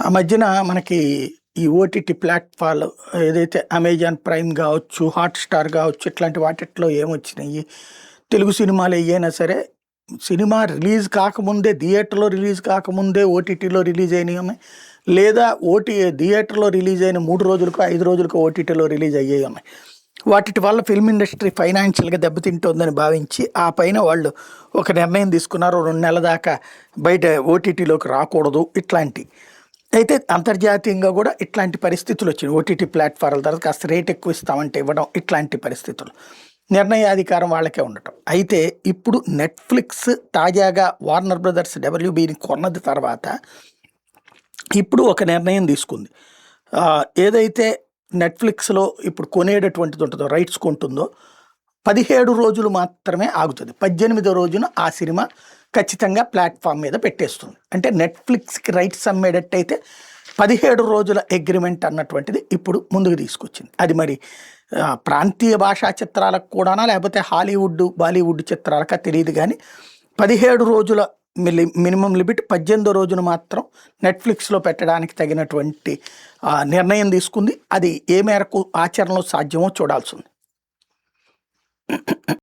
ఆ మధ్యన మనకి ఈ ఓటీటీ ప్లాట్ఫామ్ ఏదైతే అమెజాన్ ప్రైమ్ కావచ్చు, హాట్‌స్టార్ కావచ్చు, ఇట్లాంటి వాటిట్లో ఏమొచ్చినాయి, తెలుగు సినిమాలు ఏయైనా సరే, సినిమా రిలీజ్ కాకముందే థియేటర్‌లో రిలీజ్ కాకముందే ఓటీటీలో రిలీజ్ అయినయి ఉన్నాయి. లేదా థియేటర్‌లో రిలీజ్ అయిన 3 రోజులకో, 5 రోజులకో ఓటీటీలో రిలీజ్ అయ్యేయి ఉన్నాయి. వాటిటి వల్ల ఫిల్మ్ ఇండస్ట్రీ ఫైనాన్షియల్‌గా దెబ్బతింటోందని భావించి, ఆ పైన వాళ్ళు ఒక నిర్ణయం తీసుకున్నారు. 2 నెలల దాకా బయట ఓటీటీలోకి రాకూడదు ఇట్లాంటియి. అయితే అంతర్జాతీయంగా కూడా ఇట్లాంటి పరిస్థితులొచ్చినాయి. ఓటీటీ ప్లాట్‌ఫార్మ్‌ల తర్వాత కాస్త రేట్ ఎక్కువ ఇస్తామంటే ఇవ్వడం, ఇట్లాంటి పరిస్థితులు. నిర్ణయాధికారం వాళ్ళకే ఉండటం. అయితే ఇప్పుడు నెట్‌ఫ్లిక్స్ తాజాగా వార్నర్ బ్రదర్స్ డబ్ల్యూబీని కొన్నది తర్వాత, ఇప్పుడు ఒక నిర్ణయం తీసుకుంది. ఏదైతే నెట్‌ఫ్లిక్స్‌లో ఇప్పుడు కొనేటటువంటిది ఉంటుందో, రైట్స్ కొంటుందో, 17 రోజులు మాత్రమే ఆగుతది. 18వ రోజున ఆ సినిమా ఖచ్చితంగా ప్లాట్‌ఫామ్ మీద పెట్టేస్తుంది. అంటే నెట్‌ఫ్లిక్స్‌కి రైట్స్ అమ్మేటట్టయితే 17 రోజుల అగ్రీమెంట్ అన్నటువంటిది ఇప్పుడు ముందుకు తీసుకొచ్చింది. అది మరి ప్రాంతీయ భాషా చిత్రాలకు కూడానా, లేకపోతే హాలీవుడ్, బాలీవుడ్ చిత్రాలకా తెలీదు గానీ, 17 రోజుల మినిమమ్ లిమిట్, 18వ రోజున మాత్రం నెట్‌ఫ్లిక్స్‌లో పెట్టడానికి తగినటువంటి నిర్ణయం తీసుకుంది. అది ఏ మేరకు ఆచరణలో సాధ్యమో చూడాల్సింది.